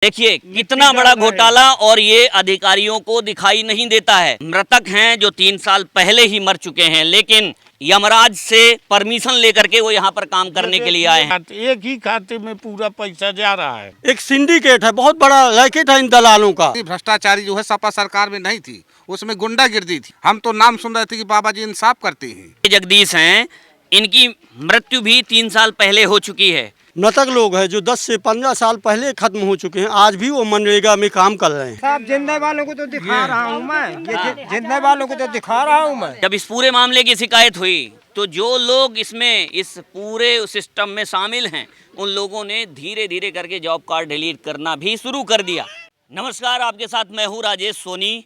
देखिए कितना बड़ा घोटाला और ये अधिकारियों को दिखाई नहीं देता है। मृतक हैं जो 3 साल पहले ही मर चुके हैं, लेकिन यमराज से परमिशन लेकर के वो यहाँ पर काम करने के लिए आए हैं। एक ही खाते में पूरा पैसा जा रहा है। एक सिंडिकेट है, बहुत बड़ा रैकेट है इन दलालों का। भ्रष्टाचारी जो है सपा सरकार में नहीं थी, उसमें गुंडागिर्दी थी। हम तो नाम सुन रहे थे कि बाबा जी इंसाफ करते हैं। जगदीश हैं, इनकी मृत्यु भी 3 साल पहले हो चुकी है। मृतक लोग हैं जो 10 से 15 साल पहले खत्म हो चुके हैं, आज भी वो मनरेगा में काम कर रहे हैं। साहब जिंदे वालों को तो दिखा रहा हूँ मैं, जिंदे वालों को तो दिखा रहा हूँ मैं। जब इस पूरे मामले की शिकायत हुई तो जो लोग इसमें इस पूरे सिस्टम में शामिल हैं, उन लोगों ने धीरे धीरे करके जॉब कार्ड डिलीट करना भी शुरू कर दिया। नमस्कार, आपके साथ मैं हूँ राजेश सोनी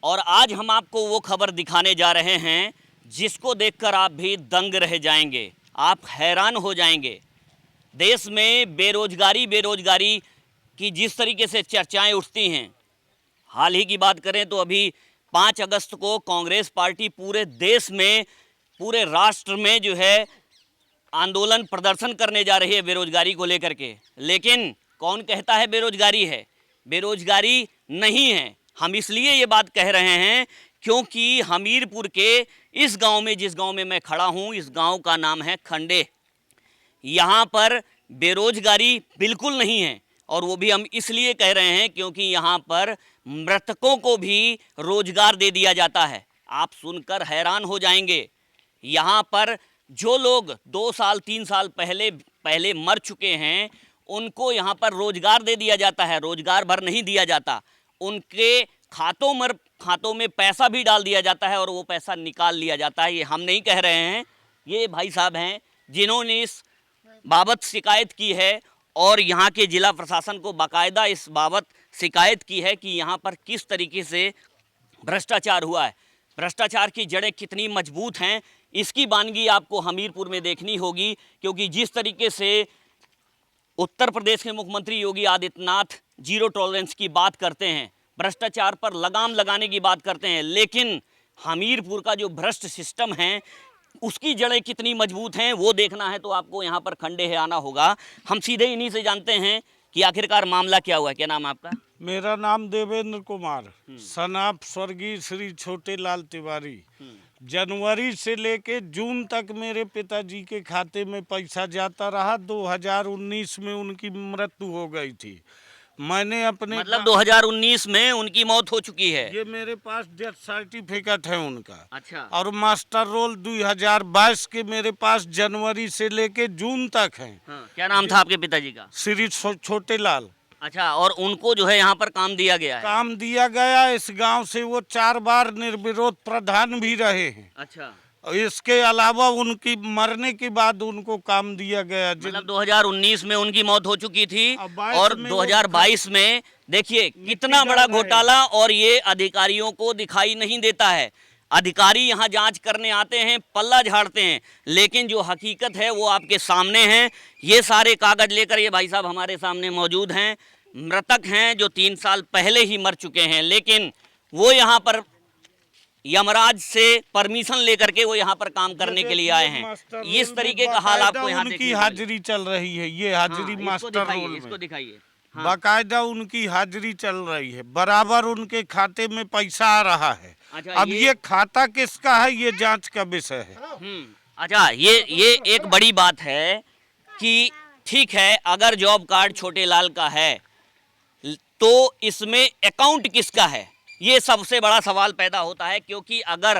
और आज हम आपको वो खबर दिखाने जा रहे हैं जिसको देखकर आप भी दंग रह जाएंगे, आप हैरान हो जाएंगे। देश में बेरोजगारी की जिस तरीके से चर्चाएं उठती हैं, हाल ही की बात करें तो अभी 5 अगस्त को कांग्रेस पार्टी पूरे देश में, पूरे राष्ट्र में जो है आंदोलन प्रदर्शन करने जा रही है बेरोजगारी को लेकर के। लेकिन कौन कहता है बेरोजगारी है? बेरोजगारी नहीं है। हम इसलिए ये बात कह रहे हैं क्योंकि हमीरपुर के इस गांव में, जिस गांव में मैं खड़ा हूं, इस गांव का नाम है खंडे। यहाँ पर बेरोजगारी बिल्कुल नहीं है और वो भी हम इसलिए कह रहे हैं क्योंकि यहाँ पर मृतकों को भी रोजगार दे दिया जाता है। आप सुनकर हैरान हो जाएंगे। यहाँ पर जो लोग 2 साल 3 साल पहले मर चुके हैं, उनको यहाँ पर रोजगार दे दिया जाता है। रोजगार भर नहीं दिया जाता, उनके खातों में पैसा भी डाल दिया जाता है और वो पैसा निकाल लिया जाता है। ये हम नहीं कह रहे हैं, ये भाई साहब हैं जिन्होंने इस बाबत शिकायत की है और यहाँ के जिला प्रशासन को बाकायदा इस बाबत शिकायत की है कि यहाँ पर किस तरीके से भ्रष्टाचार हुआ है। भ्रष्टाचार की जड़ें कितनी मजबूत हैं, इसकी वानगी आपको हमीरपुर में देखनी होगी। क्योंकि जिस तरीके से उत्तर प्रदेश के मुख्यमंत्री योगी आदित्यनाथ जीरो टॉलरेंस की बात करते हैं, भ्रष्टाचार पर लगाम लगाने की बात करते हैं, लेकिन हमीरपुर का जो भ्रष्ट सिस्टम है उसकी जड़ें कितनी मजबूत हैं वो देखना है तो आपको यहाँ पर खंडे है आना होगा। हम सीधे इन्हीं से जानते हैं कि आखिरकार मामला क्या हुआ है। क्या नाम है आपका? मेरा नाम देवेंद्र कुमार, सनाप स्वर्गीय श्री छोटे लाल तिवारी। जनवरी से लेके जून तक मेरे पिताजी के खाते में पैसा जाता रहा। 2019 में उनकी मृत्यु हो गई थी। मैंने अपने मतलब 2019 में उनकी मौत हो चुकी है। ये मेरे पास डेथ सर्टिफिकेट है उनका। अच्छा। और मास्टर रोल 2022 के मेरे पास जनवरी से लेके जून तक है। हाँ। क्या नाम था आपके पिताजी का? श्री छोटे लाल। अच्छा, और उनको जो है यहाँ पर काम दिया गया है? काम दिया गया। इस गांव से वो 4 बार निर्विरोध प्रधान भी रहे हैं। अच्छा। इसके अलावा उनकी मरने के बाद उनको काम दिया गया। मतलब 2019 में उनकी मौत हो चुकी थी और 2022 में देखिए कितना बड़ा घोटाला, और ये अधिकारियों को दिखाई नहीं देता है। अधिकारी यहाँ जांच करने आते हैं, पल्ला झाड़ते हैं, लेकिन जो हकीकत है वो आपके सामने है। ये सारे कागज लेकर ये भाई साहब हमारे सामने मौजूद हैं। मृतक हैं जो 3 साल पहले ही मर चुके हैं, लेकिन वो यहाँ पर यमराज से परमिशन लेकर के वो यहाँ पर काम करने के लिए आए हैं। इस तरीके का हाल आपको यहाँ उनकी हाजिरी चल रही है। ये हाजिरी मास्टर रोल इसको दिखाइए। हाँ। बाकायदा उनकी हाजिरी चल रही है, बराबर उनके खाते में पैसा आ रहा है। अच्छा, अब ये खाता किसका है ये जांच का विषय है। अच्छा, ये एक बड़ी बात है कि ठीक है, अगर जॉब कार्ड छोटे लाल का है तो इसमें अकाउंट किसका है, ये सबसे बड़ा सवाल पैदा होता है। क्योंकि अगर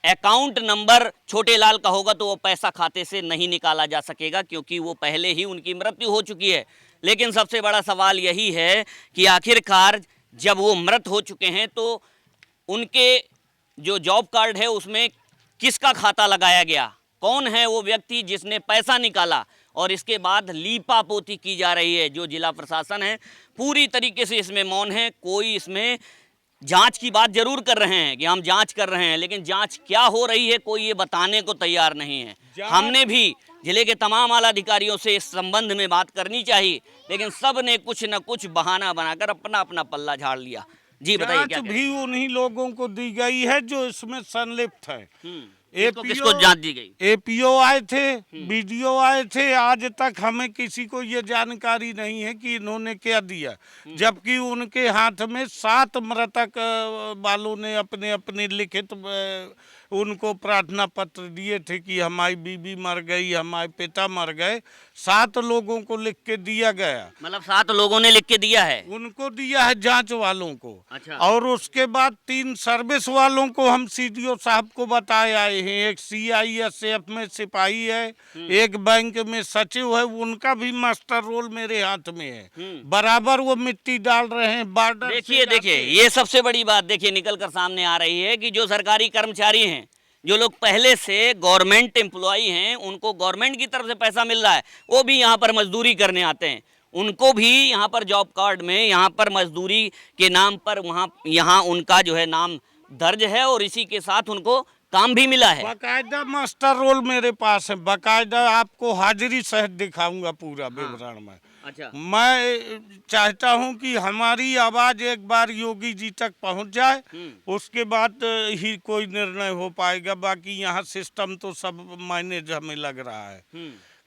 अकाउंट नंबर छोटे लाल का होगा तो वो पैसा खाते से नहीं निकाला जा सकेगा, क्योंकि वो पहले ही उनकी मृत्यु हो चुकी है। लेकिन सबसे बड़ा सवाल यही है कि आखिरकार जब वो मृत हो चुके हैं तो उनके जो जॉब कार्ड है उसमें किसका खाता लगाया गया, कौन है वो व्यक्ति जिसने पैसा निकाला, और इसके बाद लीपा पोती की जा रही है। जो जिला प्रशासन है पूरी तरीके से इसमें मौन है। कोई इसमें जांच की बात जरूर कर रहे हैं कि हम जांच कर रहे हैं, लेकिन जांच क्या हो रही है कोई ये बताने को तैयार नहीं है। हमने भी जिले के तमाम आला अधिकारियों से इस संबंध में बात करनी चाहिए, लेकिन सब ने कुछ न कुछ बहाना बनाकर अपना अपना पल्ला झाड़ लिया। जी बताइए। क्या भी उन्हीं लोगों को दी गई है जो इसमें संलिप्त है। किसको किसको जांच दी गई? एपीओ आए थे, बीडीओ आए थे, आज तक हमें किसी को ये जानकारी नहीं है कि इन्होंने क्या दिया, जबकि उनके हाथ में 7 मृतक वालों ने अपने अपने लिखित उनको प्रार्थना पत्र दिए थे कि हमारी बीबी मर गई, हमारे पिता मर गए। 7 लोगों को लिख के दिया गया, मतलब 7 लोगों ने लिख के दिया है? उनको दिया है जांच वालों को। अच्छा। और उसके बाद 3 सर्विस वालों को हम सीडीओ साहब को बताए आए हैं। एक सीआईएसएफ में सिपाही है, एक बैंक में सचिव है, उनका भी मास्टर रोल मेरे हाथ में है। बराबर वो मिट्टी डाल रहे हैं बॉर्डर। देखिए ये सबसे बड़ी बात देखिए निकल कर सामने आ रही है कि जो सरकारी कर्मचारी हैं, जो लोग पहले से गवर्नमेंट एम्प्लॉई हैं, उनको गवर्नमेंट की तरफ से पैसा मिल रहा है, वो भी यहाँ पर मजदूरी करने आते हैं। उनको भी यहाँ पर जॉब कार्ड में यहाँ पर मजदूरी के नाम पर यहाँ उनका जो है नाम दर्ज है और इसी के साथ उनको काम भी मिला है। बाकायदा मास्टर रोल मेरे पास है, बाकायदा आपको हाजिरी सहित दिखाऊंगा पूरा विवरण में। अच्छा। मैं चाहता हूं कि हमारी आवाज एक बार योगी जी तक पहुंच जाए, उसके बाद ही कोई निर्णय हो पाएगा। बाकी यहाँ सिस्टम तो सब मैनेज हमें लग रहा है।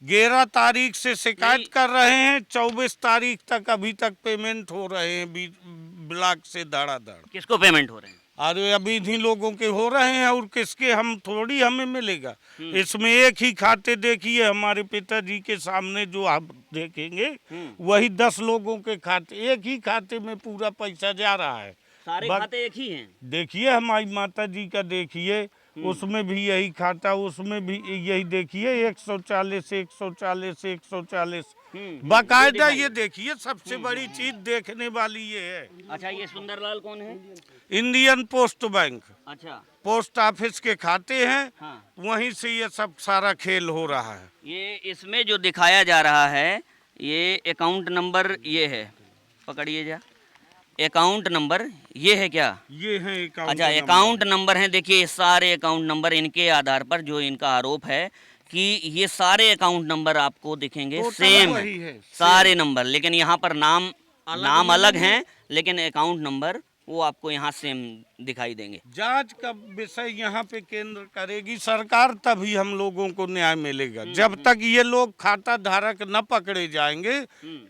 11 तारीख से शिकायत कर रहे हैं, 24 तारीख तक अभी तक पेमेंट हो रहे हैं ब्लॉक से धड़ाधड़। किसको पेमेंट हो रहे हैं? अरे अभी इन्हीं लोगों के हो रहे हैं और किसके, हम थोड़ी हमें मिलेगा। इसमें एक ही खाते देखिए हमारे पिताजी के सामने जो आप देखेंगे वही 10 लोगों के खाते, एक ही खाते में पूरा पैसा जा रहा है। सारे खाते एक ही हैं? देखिए हमारी माता जी का देखिए, उसमें भी यही खाता, उसमें भी यही देखिए 140 140 140 बाकायदा। ये देखिए सबसे बड़ी चीज देखने वाली ये है। अच्छा, ये सुंदरलाल कौन है? इंडियन पोस्ट बैंक, अच्छा, पोस्ट ऑफिस के खाते हैं। हाँ। वहीं से ये सब सारा खेल हो रहा है। ये इसमें जो दिखाया जा रहा है ये अकाउंट नंबर ये है, पकड़िए जा, अकाउंट नंबर ये है क्या? ये है अकाउंट। अच्छा, अकाउंट नंबर है। देखिए सारे अकाउंट नंबर इनके आधार पर जो इनका आरोप है कि ये सारे अकाउंट नंबर आपको दिखेंगे सेम है, सारे नंबर, लेकिन यहाँ पर नाम अलग हैं, लेकिन अकाउंट नंबर वो आपको यहाँ सेम दिखाई देंगे। जांच का विषय यहाँ पे केंद्र करेगी सरकार, तभी हम लोगों को न्याय मिलेगा। जब तक ये लोग खाता धारक न पकड़े जाएंगे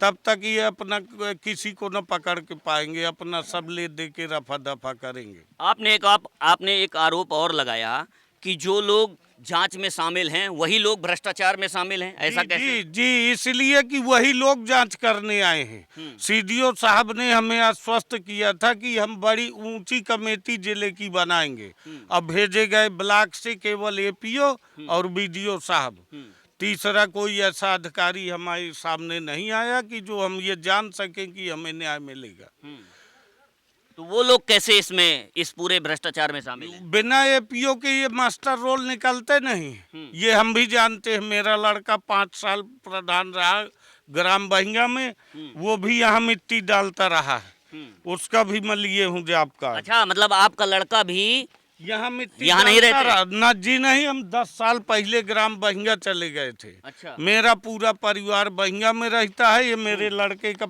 तब तक ये अपना किसी को न पकड़ के पाएंगे, अपना सब ले दे के रफा दफा करेंगे। आपने एक आरोप और लगाया कि जो लोग जांच में शामिल हैं वही लोग भ्रष्टाचार में शामिल हैं, ऐसा कैसे? जी, इसलिए कि वही लोग जांच करने आए हैं। सीडीओ साहब ने हमें आश्वस्त किया था कि हम बड़ी ऊंची कमेटी जिले की बनाएंगे। अब भेजे गए ब्लॉक से केवल एपीओ और बीडीओ साहब, तीसरा कोई ऐसा अधिकारी हमारे सामने नहीं आया कि जो हम ये जान सकें कि हमें न्याय मिलेगा। तो वो लोग कैसे इसमें इस पूरे भ्रष्टाचार में शामिल हैं? बिना एपीओ के ये मास्टर रोल निकलते नहीं। ये हम भी जानते हैं। मेरा लड़का 5 साल प्रधान रहा ग्राम बहिंगा में, वो भी यहाँ मिट्टी डालता रहा है, उसका भी मैं लिए हूँ जॉब कार्ड। अच्छा, मतलब आपका लड़का भी यहाँ मिट्टी यहाँ नहीं रहते? ना जी नहीं, हम 10 साल पहले ग्राम बहिंगा चले गए थे। अच्छा। मेरा पूरा परिवार बहिंगा में रहता है। ये मेरे लड़के का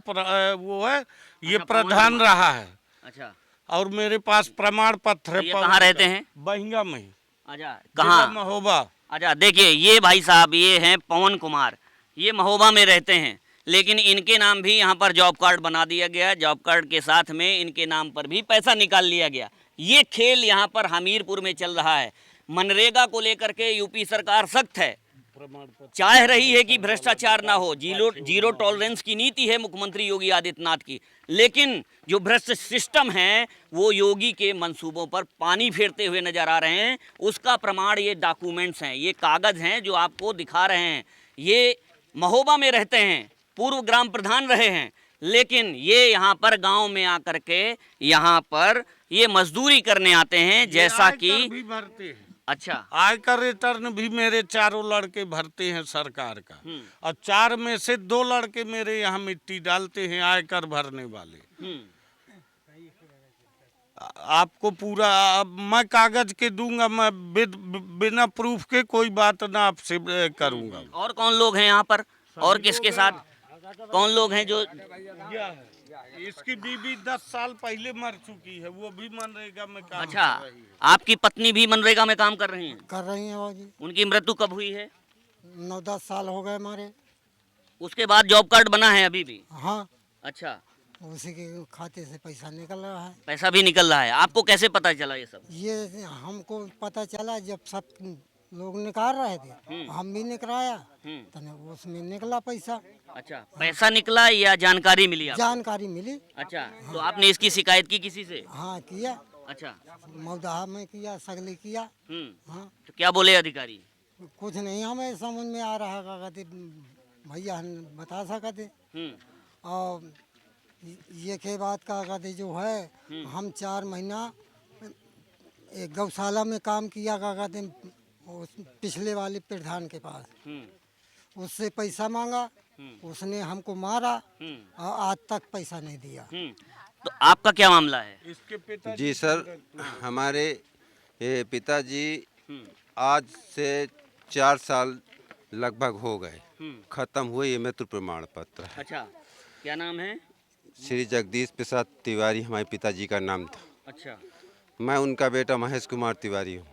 वो है, ये प्रधान रहा है। अच्छा। और मेरे पास प्रमाण पत्र है। ये कहाँ रहते हैं? बहिंगा में। अच्छा, कहाँ? महोबा। अच्छा, देखिए ये भाई साहब ये हैं पवन कुमार, ये महोबा में रहते हैं, लेकिन इनके नाम भी यहाँ पर जॉब कार्ड बना दिया गया। जॉब कार्ड के साथ में इनके नाम पर भी पैसा निकाल लिया गया। ये खेल यहाँ पर हमीरपुर में चल रहा है। मनरेगा को लेकर के यूपी सरकार सख्त है, चाह रही है कि भ्रष्टाचार ना हो, जीरो टॉलरेंस की नीति है मुख्यमंत्री योगी आदित्यनाथ की, लेकिन जो भ्रष्ट सिस्टम है वो योगी के मंसूबों पर पानी फेरते हुए नजर आ रहे हैं। उसका प्रमाण ये डॉक्यूमेंट्स हैं, ये कागज हैं जो आपको दिखा रहे हैं। ये महोबा में रहते हैं, पूर्व ग्राम प्रधान रहे हैं, लेकिन ये यहाँ पर गांव में आकर के यहाँ पर ये मजदूरी करने आते हैं, जैसा कि भी भरते हैं। अच्छा, आयकर रिटर्न भी मेरे 4 लड़के भरते हैं सरकार का, और 4 में से 2 लड़के मेरे यहाँ मिट्टी डालते हैं आयकर भरने वाले। आपको पूरा मैं कागज के दूंगा, मैं बिना प्रूफ के कोई बात ना आपसे करूंगा। और कौन लोग हैं यहाँ पर, और किसके साथ कौन लोग हैं जो इसकी बीवी 10 साल पहले मर चुकी है, वो भी मनरेगा में काम अच्छा, कर रही है। आपकी पत्नी भी मनरेगा में काम कर रही हैं? कर रही हैं बाबूजी। उनकी मृत्यु कब हुई है? 9-10 साल हो गए हमारे। उसके बाद जॉब कार्ड बना है अभी भी? हाँ, अच्छा, उसी के खाते से पैसा निकल रहा है। पैसा भी निकल रहा है। आपको कैसे पता चला ये सब? ये हमको पता चला जब सब लोग निकाल रहे थे, हम भी निकलाया, तो उसमें निकला पैसा। अच्छा, पैसा निकला या जानकारी मिली आपको? जानकारी मिली। अच्छा, तो आपने इसकी शिकायत की किसी से? हाँ किया, अच्छा, मौदाहा में किया, सगले किया। हाँ, तो क्या बोले अधिकारी? कुछ नहीं हमें समझ में आ रहा, का कहते भैया हम बता सकते। और ये के बाद का कहते जो है, हम 4 महीना एक गौशाला में काम किया, का कहते उस पिछले वाले प्रधान के पास, उससे पैसा मांगा, उसने हमको मारा और आज तक पैसा नहीं दिया। तो आपका क्या मामला है? इसके पिता जी सर, हमारे ये पिताजी आज से 4 साल लगभग हो गए, खत्म हुए। ये मृत्यु प्रमाण पत्र है। अच्छा, क्या नाम है? श्री जगदीश प्रसाद तिवारी हमारे पिताजी का नाम था। अच्छा, मैं उनका बेटा महेश कुमार तिवारी हूँ,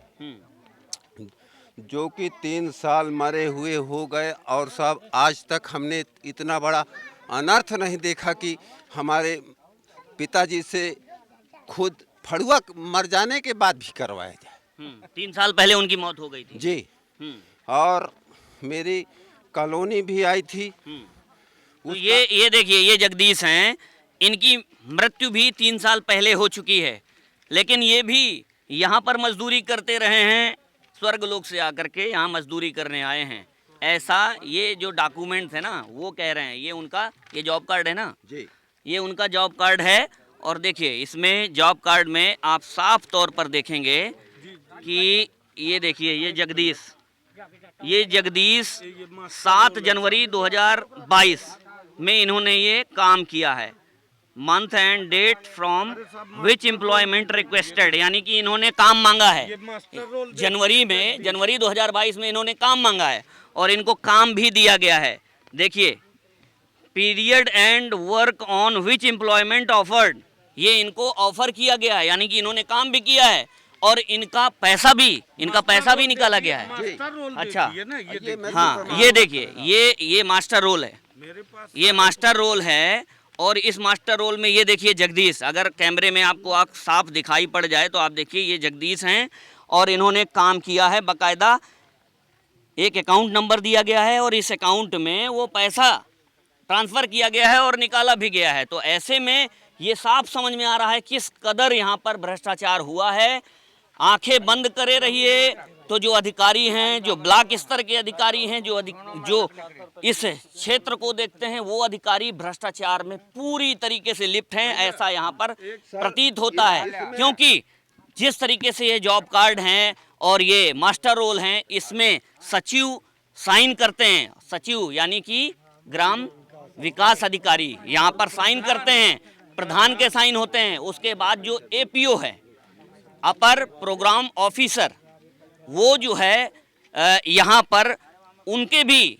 जो कि 3 साल मरे हुए हो गए। और साहब आज तक हमने इतना बड़ा अनर्थ नहीं देखा कि हमारे पिताजी से खुद फड़ुआ मर जाने के बाद भी करवाया जाए। 3 साल पहले उनकी मौत हो गई थी। जी, और मेरी कॉलोनी भी आई थी। तो ये देखिए, ये जगदीश हैं, इनकी मृत्यु भी 3 साल पहले हो चुकी है, लेकिन ये भी यहाँ पर मजदूरी करते रहे हैं। स्वर्ग लोक से आकर के यहाँ मजदूरी करने आए हैं। ऐसा ये जो डॉक्यूमेंट्स है ना, वो कह रहे हैं। ये उनका ये जॉब कार्ड है ना जी, ये उनका जॉब कार्ड है। और देखिए, इसमें जॉब कार्ड में आप साफ तौर पर देखेंगे कि ये देखिए, ये जगदीश 7 जनवरी 2022 में इन्होंने ये काम किया है। Month and date from which employment requested, यानी कि इन्होंने काम मांगा है जनवरी 2022 में इन्होंने काम मांगा है और इनको काम भी दिया गया है। देखिए, period and work on which employment offered, ये इनको ऑफर किया गया है, यानी कि इन्होंने काम भी किया है और इनका पैसा भी निकाला गया है। अच्छा, हाँ, ये देखिए, ये मास्टर रोल है, ये मास्टर रोल है। और इस मास्टर रोल में ये देखिए जगदीश, अगर कैमरे में आपको साफ दिखाई पड़ जाए तो आप देखिए, ये जगदीश हैं और इन्होंने काम किया है। बाकायदा एक अकाउंट नंबर दिया गया है और इस अकाउंट में वो पैसा ट्रांसफ़र किया गया है और निकाला भी गया है। तो ऐसे में ये साफ समझ में आ रहा है किस कदर यहाँ पर भ्रष्टाचार हुआ है। आंखें बंद करे रहिए तो जो अधिकारी हैं, जो ब्लॉक स्तर के अधिकारी हैं, जो इस क्षेत्र को देखते हैं, वो अधिकारी भ्रष्टाचार में पूरी तरीके से लिप्त हैं, ऐसा यहाँ पर प्रतीत होता है। क्योंकि जिस तरीके से ये जॉब कार्ड हैं और ये मास्टर रोल हैं, इसमें सचिव साइन करते हैं। सचिव यानी कि ग्राम विकास अधिकारी यहाँ पर साइन करते हैं, प्रधान के साइन होते हैं। उसके बाद जो एपीओ है, अपर प्रोग्राम ऑफिसर, वो जो है यहाँ पर उनके भी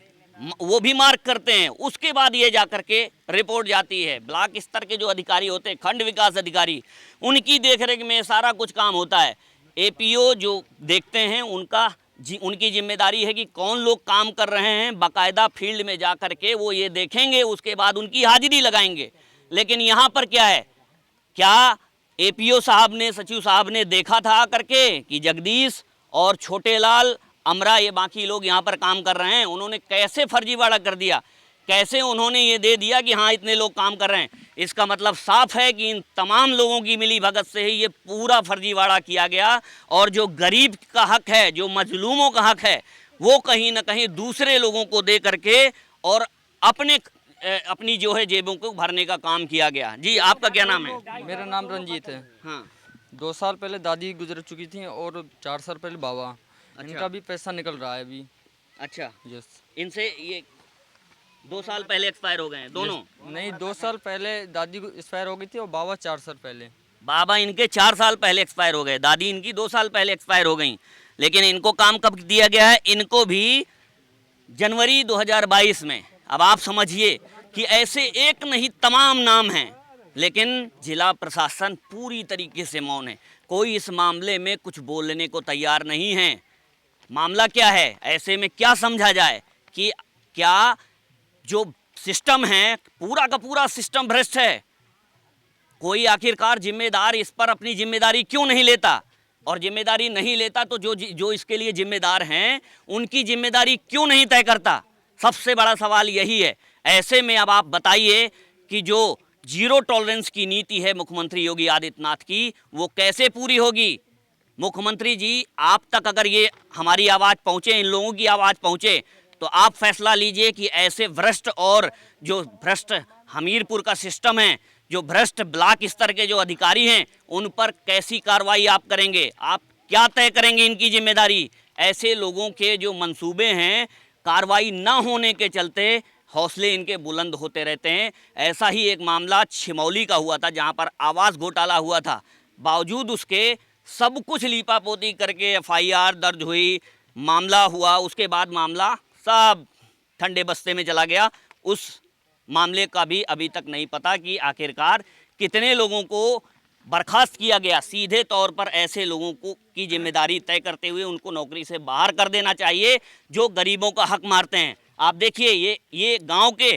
वो भी मार्क करते हैं। उसके बाद ये जाकर के रिपोर्ट जाती है। ब्लॉक स्तर के जो अधिकारी होते हैं, खंड विकास अधिकारी, उनकी देखरेख में सारा कुछ काम होता है। एपीओ जो देखते हैं, उनकी जिम्मेदारी है कि कौन लोग काम कर रहे हैं। बाकायदा फील्ड में जा कर के वो ये देखेंगे, उसके बाद उनकी हाजिरी लगाएंगे। लेकिन यहाँ पर क्या है, क्या एपीओ साहब ने, सचिव साहब ने देखा था करके कि जगदीश और छोटे लाल, अमरा, ये बाकी लोग यहाँ पर काम कर रहे हैं? उन्होंने कैसे फर्जीवाड़ा कर दिया, कैसे उन्होंने ये दे दिया कि हाँ इतने लोग काम कर रहे हैं। इसका मतलब साफ है कि इन तमाम लोगों की मिली भगत से ही ये पूरा फर्जीवाड़ा किया गया। और जो गरीब का हक है, जो मजलूमों का हक है, वो कहीं ना कहीं दूसरे लोगों को दे करके और अपनी जो है जेबों को भरने का काम किया गया। जी, आपका क्या नाम है? मेरा नाम रंजीत है। हाँ, 2 साल पहले दादी गुजर चुकी थी और 4 साल पहले बाबा। अच्छा। इनका भी पैसा निकल रहा है अभी। अच्छा, यस। इनसे ये 2 साल पहले एक्सपायर हो गए हैं दोनों? नहीं, 2 साल पहले दादी एक्सपायर हो गई थी और बाबा 4 साल पहले। बाबा इनके 4 साल पहले एक्सपायर हो गए, दादी इनकी 2 साल पहले एक्सपायर हो गई। लेकिन इनको काम कब दिया गया है? इनको भी जनवरी 2022 में। अब आप समझिए कि ऐसे एक नहीं तमाम नाम हैं लेकिन जिला प्रशासन पूरी तरीके से मौन है। कोई इस मामले में कुछ बोलने को तैयार नहीं है। मामला क्या है, ऐसे में क्या समझा जाए कि क्या जो सिस्टम है पूरा का पूरा सिस्टम भ्रष्ट है? कोई आखिरकार जिम्मेदार इस पर अपनी जिम्मेदारी क्यों नहीं लेता? और जिम्मेदारी नहीं लेता तो जो इसके लिए जिम्मेदार हैं उनकी जिम्मेदारी क्यों नहीं तय करता? सबसे बड़ा सवाल यही है। ऐसे में अब आप बताइए कि जो जीरो टॉलरेंस की नीति है मुख्यमंत्री योगी आदित्यनाथ की, वो कैसे पूरी होगी? मुख्यमंत्री जी, आप तक अगर ये हमारी आवाज़ पहुँचे, इन लोगों की आवाज़ पहुँचे, तो आप फैसला लीजिए कि ऐसे भ्रष्ट और जो भ्रष्ट हमीरपुर का सिस्टम है, जो भ्रष्ट ब्लॉक स्तर के जो अधिकारी हैं, उन पर कैसी कार्रवाई आप करेंगे? आप क्या तय करेंगे इनकी जिम्मेदारी? ऐसे लोगों के जो मंसूबे हैं, कार्रवाई न होने के चलते हौसले इनके बुलंद होते रहते हैं। ऐसा ही एक मामला छिमौली का हुआ था, जहां पर आवास घोटाला हुआ था। बावजूद उसके सब कुछ लीपापोती करके एफआईआर दर्ज हुई, मामला हुआ, उसके बाद मामला सब ठंडे बस्ते में चला गया। उस मामले का भी अभी तक नहीं पता कि आखिरकार कितने लोगों को बर्खास्त किया गया। सीधे तौर पर ऐसे लोगों को की जिम्मेदारी तय करते हुए उनको नौकरी से बाहर कर देना चाहिए जो गरीबों का हक मारते हैं। आप देखिए, ये गांव के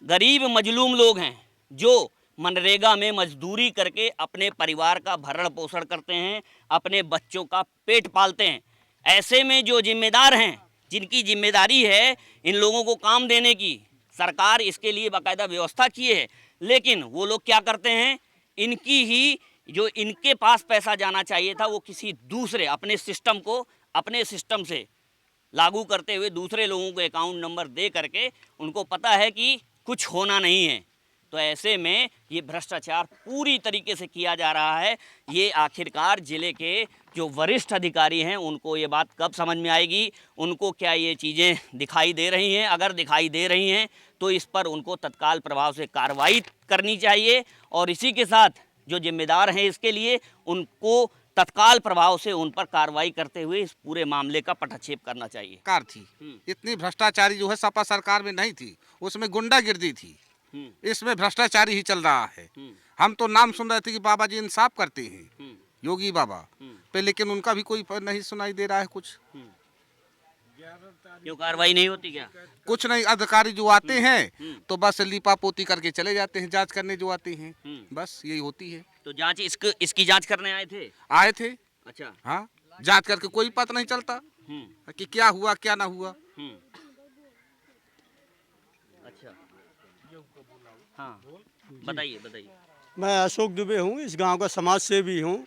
गरीब मजलूम लोग हैं जो मनरेगा में मजदूरी करके अपने परिवार का भरण पोषण करते हैं, अपने बच्चों का पेट पालते हैं। ऐसे में जो जिम्मेदार हैं, जिनकी जिम्मेदारी है इन लोगों को काम देने की, सरकार इसके लिए बाकायदा व्यवस्था की है, लेकिन वो लोग क्या करते हैं, इनकी ही जो इनके पास पैसा जाना चाहिए था वो किसी दूसरे अपने सिस्टम को अपने सिस्टम से लागू करते हुए दूसरे लोगों को अकाउंट नंबर दे करके उनको पता है कि कुछ होना नहीं है। तो ऐसे में ये भ्रष्टाचार पूरी तरीके से किया जा रहा है। ये आखिरकार ज़िले के जो वरिष्ठ अधिकारी हैं उनको ये बात कब समझ में आएगी? उनको क्या ये चीज़ें दिखाई दे रही हैं? अगर दिखाई दे रही हैं तो इस पर उनको तत्काल प्रभाव से कार्रवाई करनी चाहिए और इसी के साथ जो जिम्मेदार हैं इसके लिए उनको तत्काल प्रभाव से उन पर कार्रवाई करते हुए इस पूरे मामले का पटाक्षेप करना चाहिए। सरकार थी, इतनी भ्रष्टाचारी जो है सपा सरकार में नहीं थी, उसमें गुंडागिर्दी थी। इसमें भ्रष्टाचारी ही चल रहा है। हम तो नाम सुन रहे थे कि बाबा जी इंसाफ करते हैं, योगी बाबा पे, लेकिन उनका भी कोई नहीं सुनाई दे रहा है कुछ। क्यों कार्रवाई नहीं होती क्या? कुछ नहीं, अधिकारी जो आते हैं तो बस लीपा पोती करके चले जाते हैं, जांच करने जो आते हैं, बस यही होती है। तो जांच इसकी जांच करने आए थे? आए थे। अच्छा। हाँ, जांच करके कोई पता नहीं चलता कि क्या हुआ क्या ना हुआ। अच्छा, हाँ, बताइए बताइए। मैं अशोक दुबे हूँ, इस गांव का समाज सेवी हूँ।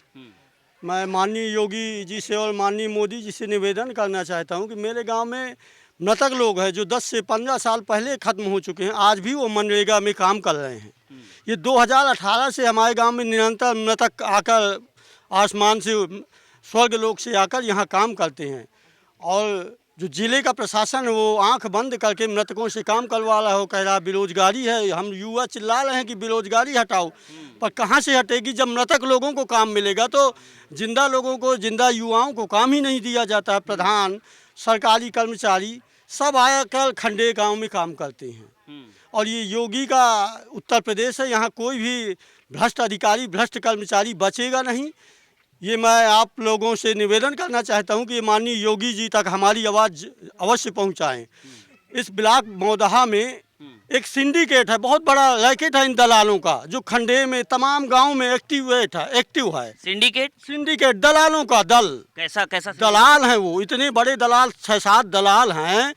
मैं माननीय योगी जी से और माननीय मोदी जी से निवेदन करना चाहता हूँ कि मेरे गांव में मृतक लोग हैं जो 10 से 15 साल पहले ख़त्म हो चुके हैं, आज भी वो मनरेगा में काम कर रहे हैं। ये 2018 से हमारे गांव में निरंतर मृतक आकर आसमान से स्वर्ग लोक से आकर यहाँ काम करते हैं और जो ज़िले का प्रशासन है वो आंख बंद करके मृतकों से काम करवा रहा हो, कह रहा बेरोजगारी है। हम युवा चिल्ला रहे हैं कि बेरोजगारी हटाओ, पर कहाँ से हटेगी जब मृतक लोगों को काम मिलेगा? तो जिंदा लोगों को, जिंदा युवाओं को काम ही नहीं दिया जाता है। प्रधान, सरकारी कर्मचारी सब आकर खंडे गांव में काम करते हैं और ये योगी का उत्तर प्रदेश है, यहाँ कोई भी भ्रष्ट अधिकारी, भ्रष्ट कर्मचारी बचेगा नहीं। ये मैं आप लोगों से निवेदन करना चाहता हूँ कि माननीय योगी जी तक हमारी आवाज़ अवश्य पहुँचाएं। इस ब्लॉक मौदहा में एक सिंडिकेट है, बहुत बड़ा रैकेट है इन दलालों का, जो खंडे में तमाम गांव में एक्टिव है। सिंडिकेट दलालों का दल। कैसा कैसा दलाल हैं वो, इतने बड़े दलाल, 6-7 दलाल हैं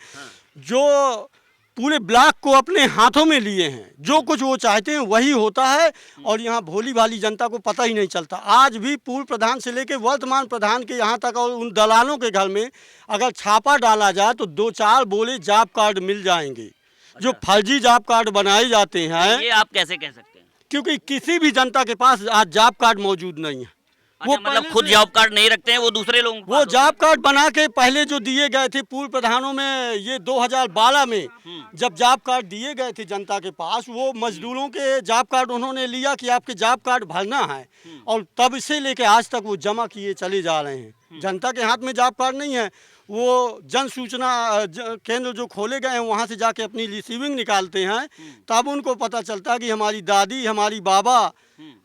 जो पूरे ब्लॉक को अपने हाथों में लिए हैं। जो कुछ वो चाहते हैं वही होता है और यहाँ भोली भाली जनता को पता ही नहीं चलता। आज भी पूर्व प्रधान से लेकर वर्तमान प्रधान के यहाँ तक और उन दलालों के घर में अगर छापा डाला जाए तो 2-4 बोले जॉब कार्ड मिल जाएंगे। जो फर्जी जॉब कार्ड बनाए जाते हैं, ये आप कैसे कह सकते हैं? क्योंकि किसी भी जनता के पास आज जॉब कार्ड मौजूद नहीं है। अच्छा, मतलब पहले खुद से- जॉब कार्ड नहीं रखते हैं, वो दूसरे लोगों को वो जॉब कार्ड बना के पहले जो दिए गए थे पूर्व प्रधानों में, ये 2012 में जब जॉब कार्ड दिए गए थे जनता के पास, वो मजदूरों के जॉब कार्ड उन्होंने लिया कि आपके जॉब कार्ड भरना है, और तब से लेके आज तक वो जमा किए चले जा रहे हैं। जनता के हाथ में जॉब कार्ड नहीं है, वो जन सूचना केंद्र जो खोले गए हैं वहाँ से जाके अपनी रिसीविंग निकालते हैं, तब उनको पता चलता है कि हमारी दादी, हमारी बाबा,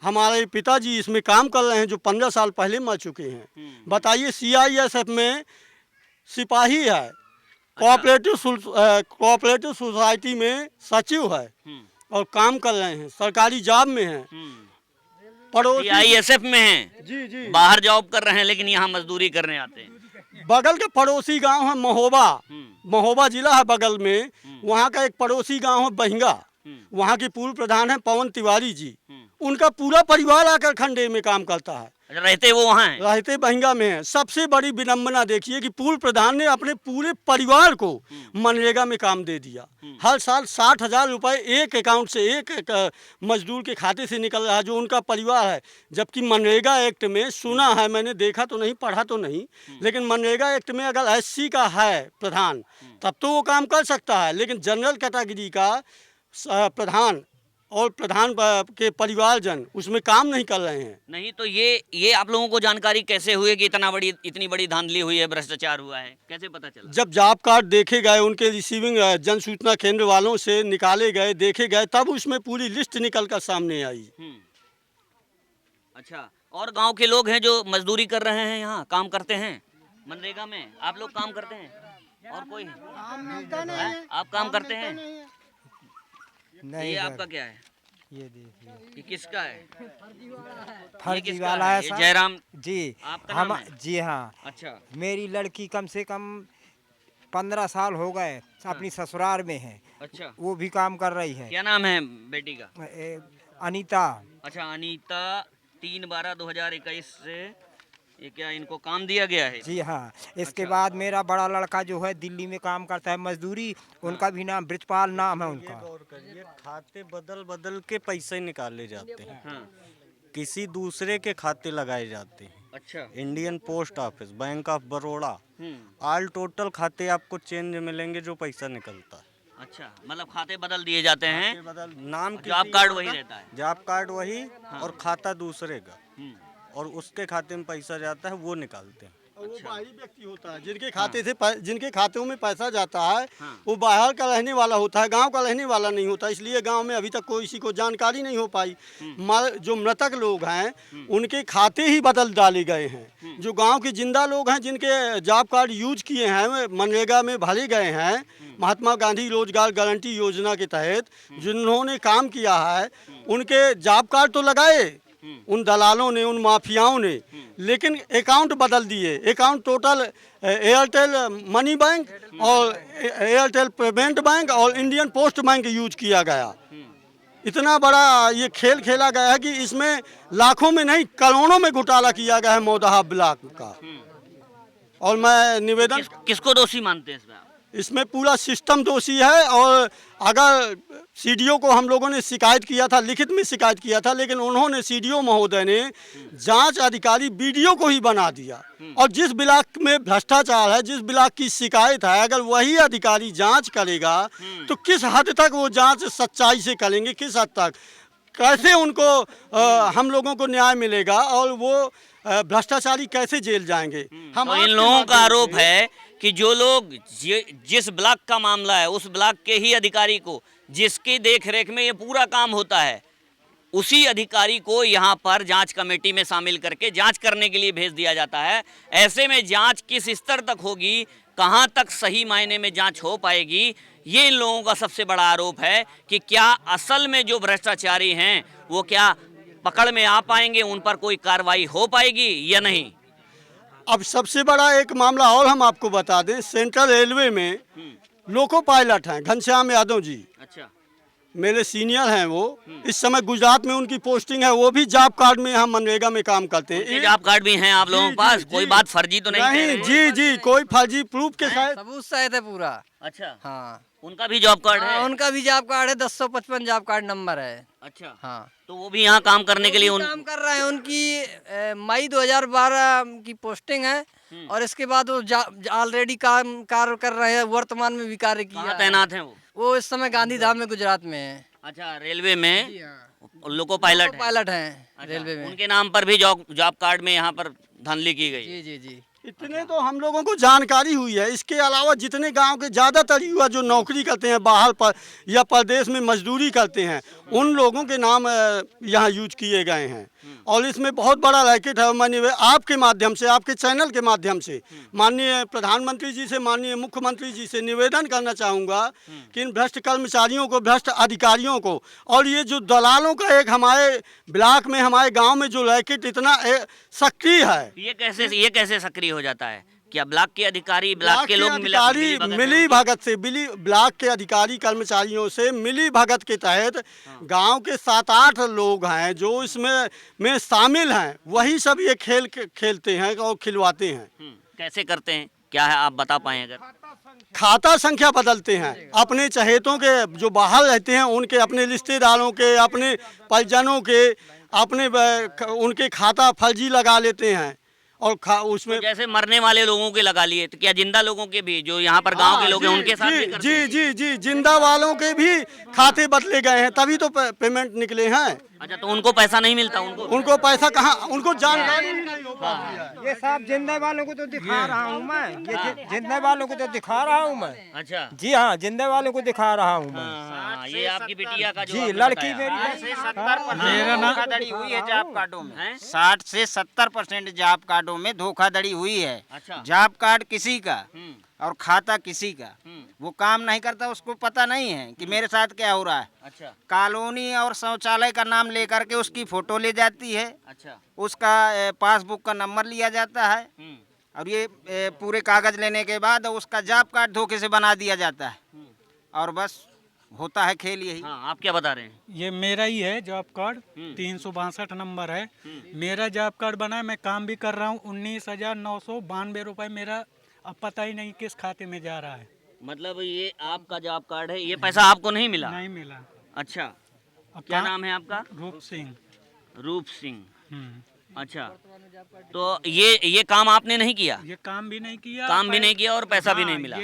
हमारे पिताजी इसमें काम कर रहे हैं जो 15 साल पहले मर चुके हैं। बताइए, CISF में सिपाही है, कोऑपरेटिव सोसाइटी में सचिव है और काम कर रहे हैं, सरकारी जॉब में है। पड़ोसी ISF में हैं, जी जी, बाहर जॉब कर रहे हैं, लेकिन यहाँ मजदूरी करने आते हैं। बगल के पड़ोसी गांव है महोबा, महोबा जिला है बगल में, वहाँ का एक पड़ोसी गांव है बहिंगा, वहाँ के पूर्व प्रधान है पवन तिवारी जी, उनका पूरा परिवार आकर खंडे में काम करता है, अच्छा, रहते वो वहाँ हैं। रहते बहिंगा में है। सबसे बड़ी विडम्बना देखिए कि पूर्व प्रधान ने अपने पूरे परिवार को मनरेगा में काम दे दिया। हर साल 60,000 रुपए एक अकाउंट से, एक मजदूर के खाते से निकल रहा है जो उनका परिवार है, जबकि मनरेगा एक्ट में सुना है, मैंने देखा तो नहीं, पढ़ा तो नहीं, लेकिन मनरेगा एक्ट में अगर SC का है प्रधान तब तो वो काम कर सकता है, लेकिन जनरल कैटेगरी का प्रधान और प्रधान के परिवारजन उसमें काम नहीं कर रहे हैं। नहीं तो ये आप लोगों को जानकारी कैसे हुई कि इतनी बड़ी धांधली हुई है, भ्रष्टाचार हुआ है, कैसे पता चला? जब जॉब कार्ड देखे गए, उनके रिसीविंग जन सूचना केंद्र वालों से निकाले गए, देखे गए, तब उसमें पूरी लिस्ट निकल कर सामने आई। अच्छा, और गांव के लोग हैं जो मजदूरी कर रहे हैं, यहाँ काम करते हैं मनरेगा में? आप लोग काम करते हैं और कोई है? आप काम करते हैं? नहीं ये सर, आपका क्या है? ये देखिए ये किसका है? ये फर्जी किसका वाला है? है ये सर। जयराम जी, आपका हम नाम है? जी हाँ, अच्छा, मेरी लड़की कम से कम 15 साल हो गए अपनी ससुराल में है, अच्छा, वो भी काम कर रही है। क्या नाम है बेटी का? अनीता। अच्छा, अनीता। 3/12/2021 से ये क्या इनको काम दिया गया है? जी हाँ, इसके अच्छा। बाद मेरा बड़ा लड़का जो है दिल्ली में काम करता है मजदूरी, उनका भी नाम ब्रिजपाल नाम है उनका। खाते बदल बदल के पैसे निकाले जाते हैं, हाँ, किसी दूसरे के खाते लगाए जाते हैं। अच्छा, Indian post office, bank of Baroda, all total खाते आपको चेंज मिलेंगे जो पैसा निकलता है। अच्छा, मतलब खाते बदल दिए जाते हैं, बदल नाम जॉब कार्ड वही रहता है। जॉब कार्ड वही और खाता दूसरे का, और उसके खाते में पैसा जाता है वो निकालते हैं। और वो बाहरी व्यक्ति होता है जिनके खाते से जिनके खातों में पैसा जाता है, हाँ। वो बाहर का रहने वाला होता है, गांव का रहने वाला नहीं होता, इसलिए गांव में अभी तक कोई किसी को जानकारी नहीं हो पाई। जो मृतक लोग हैं उनके खाते ही बदल डाले गए हैं। जो गांव के जिंदा लोग हैं जिनके जॉब कार्ड यूज किए हैं, मनरेगा में भरे गए हैं, महात्मा गांधी रोजगार गारंटी योजना के तहत जिन्होंने काम किया है, उनके जॉब कार्ड तो लगाए उन दलालों ने, उन माफियाओं ने, लेकिन अकाउंट बदल दिए। Account total Airtel money bank और एयरटेल पेमेंट बैंक और इंडियन पोस्ट बैंक यूज किया गया। इतना बड़ा ये खेल खेला गया है कि इसमें लाखों में नहीं करोड़ों में घोटाला किया गया है मौदहा ब्लॉक का। और मैं निवेदन किसको दोषी मानते हैं इसमें आप? इसमें पूरा सिस्टम दोषी है। और अगर CDO को हम लोगों ने शिकायत किया था, लिखित में शिकायत किया था, लेकिन उन्होंने CDO महोदय ने जांच अधिकारी BDO को ही बना दिया। और जिस ब्लॉक में भ्रष्टाचार है, जिस ब्लॉक की शिकायत है, अगर वही अधिकारी जांच करेगा तो किस हद तक वो जांच सच्चाई से करेंगे, किस हद तक, कैसे उनको हम लोगों को न्याय मिलेगा और वो भ्रष्टाचारी कैसे जेल जाएंगे। हम तो इन लोगों का आरोप है कि जो लोग जिस ब्लॉक का मामला है उस ब्लॉक के ही अधिकारी को, जिसकी देखरेख में ये पूरा काम होता है, उसी अधिकारी को यहाँ पर जांच कमेटी में शामिल करके जांच करने के लिए भेज दिया जाता है। ऐसे में जांच किस स्तर तक होगी, कहाँ तक सही मायने में जांच हो पाएगी, ये इन लोगों का सबसे बड़ा आरोप है कि क्या असल में जो भ्रष्टाचारी हैं वो क्या पकड़ में आ पाएंगे, उन पर कोई कार्रवाई हो पाएगी या नहीं। अब सबसे बड़ा एक मामला और हम आपको बता दें, सेंट्रल रेलवे में लोको पायलट हैं घनश्याम यादव जी, अच्छा, मेरे सीनियर हैं वो। इस समय गुजरात में उनकी पोस्टिंग है, वो भी जॉब कार्ड में यहाँ मनरेगा में काम करते हैं। ये जॉब कार्ड भी हैं आप लोगों के पास? कोई बात फर्जी तो नहीं कह रहे? जी जी, कोई फर्जी प्रूफ के साथ सबूत सहित है पूरा। अच्छा, हाँ, उनका भी जॉब कार्ड है? हाँ, उनका भी जॉब कार्ड है, 1055 जॉब कार्ड नंबर है। अच्छा, हाँ, तो वो भी यहाँ काम करने के लिए काम कर रहे हैं। उनकी मई 2012 की पोस्टिंग है और इसके बाद वो ऑलरेडी काम कार्य कर रहे हैं, वर्तमान में भी कार्य किया कहाँ है। तैनात हैं वो? वो इस समय गांधीधाम में गुजरात में है। अच्छा, रेलवे में लोको पायलट हैं। पायलट हैं अच्छा, रेलवे में। उनके नाम पर भी जॉब कार्ड में यहाँ पर धांधली की गई। जी जी जी। इतने तो हम लोगों को जानकारी हुई है। इसके अलावा जितने गांव के ज़्यादातर युवा जो नौकरी करते हैं बाहर पर या प्रदेश में मजदूरी करते हैं, उन लोगों के नाम यहाँ यूज किए गए हैं। और इसमें बहुत बड़ा रैकेट है। माननीय आपके माध्यम से, आपके चैनल के माध्यम से माननीय प्रधानमंत्री जी से, माननीय मुख्यमंत्री जी से निवेदन करना चाहूँगा कि इन भ्रष्ट कर्मचारियों को, भ्रष्ट अधिकारियों को, और ये जो दलालों का एक हमारे ब्लॉक में, हमारे गाँव में जो रैकेट इतना सक्रिय है, ये कैसे सक्रिय हो जाता है? क्या ब्लॉक के अधिकारी, ब्लॉक के लोग मिली भगत से, ब्लॉक के अधिकारी कर्मचारियों से मिली भगत के तहत गांव के 7-8 लोग हैं जो इसमें शामिल हैं, वही सब ये खेल खेलते हैं और खिलवाते हैं। कैसे करते हैं, क्या है आप बता पाएं अगर? खाता संख्या बदलते हैं, अपने चहेतों के जो बाहर रहते हैं उनके, अपने रिश्तेदारों के, अपने परिजनों के, अपने उनके खाता फर्जी लगा लेते हैं। और उसमें तो जैसे मरने वाले लोगों के लगा लिए, तो क्या जिंदा लोगों के भी, जो यहाँ पर गांव के लोग हैं, उनके साथ भी करते हैं? जी, जिंदा वालों के भी खाते बदले गए हैं, तभी तो पेमेंट निकले हैं। अच्छा, तो उनको पैसा नहीं मिलता? उनको पैसा कहाँ, उनको जानकारी नहीं हो पाती है। ये सब जिंदा वालों को तो दिखा रहा हूँ मैं, ये जिंदा वालों को तो दिखा रहा हूँ मैं। अच्छा जी हाँ, जिंदा वालों को दिखा रहा हूँ मैं। हाँ, ये आपकी बिटिया का जो जी, आपने लड़की बताया। मेरी। 70% धोखाधड़ी हुई है जॉब कार्डों में। 60 से 70% जॉब कार्डों में धोखाधड़ी हुई है। अच्छा। जॉब कार्ड किसी का और खाता किसी का, वो काम नहीं करता, उसको पता नहीं है कि मेरे साथ क्या हो रहा है। अच्छा कॉलोनी और शौचालय का नाम लेकर के उसकी फोटो ले जाती है, अच्छा। उसका पासबुक का नंबर लिया जाता है और ये पूरे कागज लेने के बाद उसका जॉब कार्ड धोखे से बना दिया जाता है और बस होता है खेल यही। हाँ, आप क्या बता रहे हैं? ये मेरा ही है जॉब कार्ड, 362 नंबर है। मेरा जॉब कार्ड बना है, मैं काम भी कर रहा हूँ। 19,992 रुपये मेरा अब पता ही नहीं किस खाते में जा रहा है। मतलब ये आपका जॉब कार्ड है, ये पैसा आपको नहीं मिला? नहीं मिला। अच्छा, अब क्या नाम है आपका? रूप सिंह। रूप सिंह। अच्छा, तो ये काम आपने नहीं किया? ये काम भी नहीं किया, काम भी नहीं किया और पैसा भी नहीं मिला।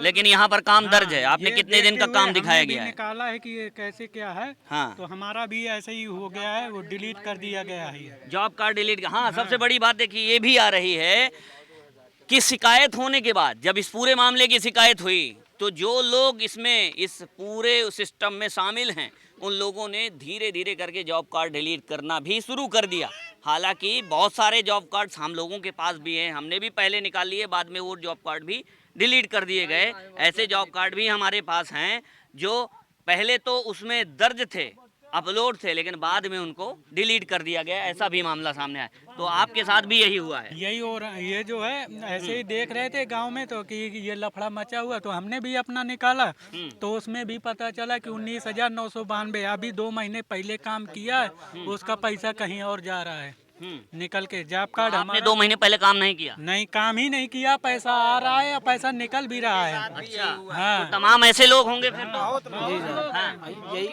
लेकिन यहाँ पर काम दर्ज है। आपने ये कितने दिन का देखते काम हुए दिखाया हमने भी गया है? निकाला है कि ये कैसे क्या है। हाँ। तो हमारा भी ऐसे ही हो गया है, वो डिलीट कर दिया गया है। Job card delete. हाँ, सबसे बड़ी बात देखिए ये भी आ रही है कि शिकायत होने के बाद, जब इस पूरे मामले की शिकायत हुई, तो जो लोग इसमें, इस पूरे सिस्टम में शामिल हैं, उन लोगों ने धीरे धीरे करके जॉब कार्ड डिलीट करना भी शुरू कर दिया। हालांकि बहुत सारे जॉब कार्ड्स हम लोगों के पास भी हैं, हमने भी पहले निकाल लिए, बाद में वो जॉब कार्ड भी डिलीट कर दिए गए। ऐसे जॉब कार्ड भी हमारे पास हैं जो पहले तो उसमें दर्ज थे, अपलोड थे, लेकिन बाद में उनको डिलीट कर दिया गया। ऐसा भी मामला सामने आया। तो आपके साथ भी यही हुआ है? यही हो रहा है। ये जो है ऐसे ही देख रहे थे गांव में तो कि ये लफड़ा मचा हुआ, तो हमने भी अपना निकाला। तो उसमें भी पता चला कि 19,992 अभी 2 महीने पहले काम किया है, उसका पैसा कहीं और जा रहा है निकल के। जॉब कार्ड आपने 2 महीने पहले काम नहीं किया? नहीं, काम ही नहीं किया, पैसा आ रहा है, पैसा निकल भी रहा है। अच्छा, हाँ। तो तमाम ऐसे लोग होंगे फिर तो? यही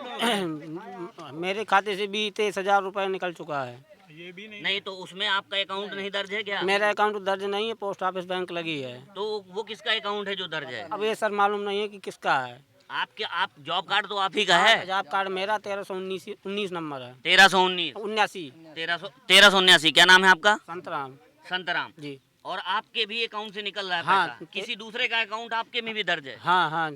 मेरे खाते से भी 23,000 रुपये निकल चुका है। ये भी नहीं, तो उसमें आपका अकाउंट नहीं दर्ज है क्या? मेरा अकाउंट दर्ज नहीं है, पोस्ट ऑफिस बैंक लगी है। तो वो किसका अकाउंट है जो दर्ज है? अब ये सर मालूम नहीं है कि किसका है। आप जॉब कार्ड तो आप ही का है? जॉब कार्ड मेरा 1319 नंबर है। 1319 79 1379। क्या नाम है आपका? संतराम। संतराम जी। और आपके भी अकाउंट से निकल रहा है हाँ। पैसा? किसी दूसरे का अकाउंट आपके में भी दर्ज है? हाँ हाँ।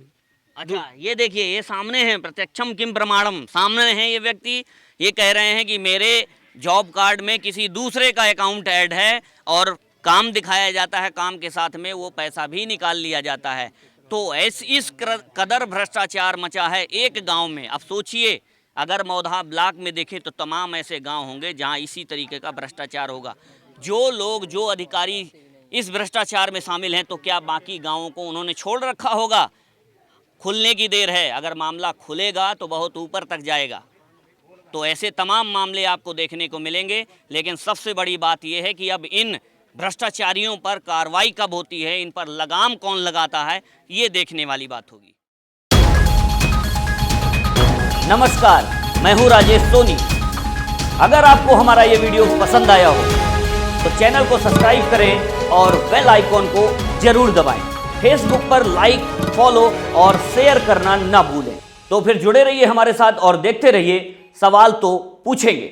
अच्छा, ये देखिए, ये सामने है, प्रत्यक्षम किम प्रमाणम, सामने है ये व्यक्ति। ये कह रहे हैं कि मेरे जॉब कार्ड में किसी दूसरे का अकाउंट ऐड है और काम दिखाया जाता है, काम के साथ में वो पैसा भी निकाल लिया जाता है। तो इस कदर भ्रष्टाचार मचा है एक गांव में। अब सोचिए, अगर मौधा ब्लॉक में देखें तो तमाम ऐसे गांव होंगे जहां इसी तरीके का भ्रष्टाचार होगा। जो लोग, जो अधिकारी इस भ्रष्टाचार में शामिल हैं, तो क्या बाकी गांवों को उन्होंने छोड़ रखा होगा? खुलने की देर है, अगर मामला खुलेगा तो बहुत ऊपर तक जाएगा। तो ऐसे तमाम मामले आपको देखने को मिलेंगे। लेकिन सबसे बड़ी बात यह है कि अब इन भ्रष्टाचारियों पर कार्रवाई कब होती है, इन पर लगाम कौन लगाता है, ये देखने वाली बात होगी। नमस्कार, मैं हूं राजेश सोनी। अगर आपको हमारा ये वीडियो पसंद आया हो तो चैनल को सब्सक्राइब करें और बेल आइकॉन को जरूर दबाएं। फेसबुक पर लाइक, फॉलो और शेयर करना ना भूलें। तो फिर जुड़े रहिए हमारे साथ और देखते रहिए सवाल तो पूछेंगे।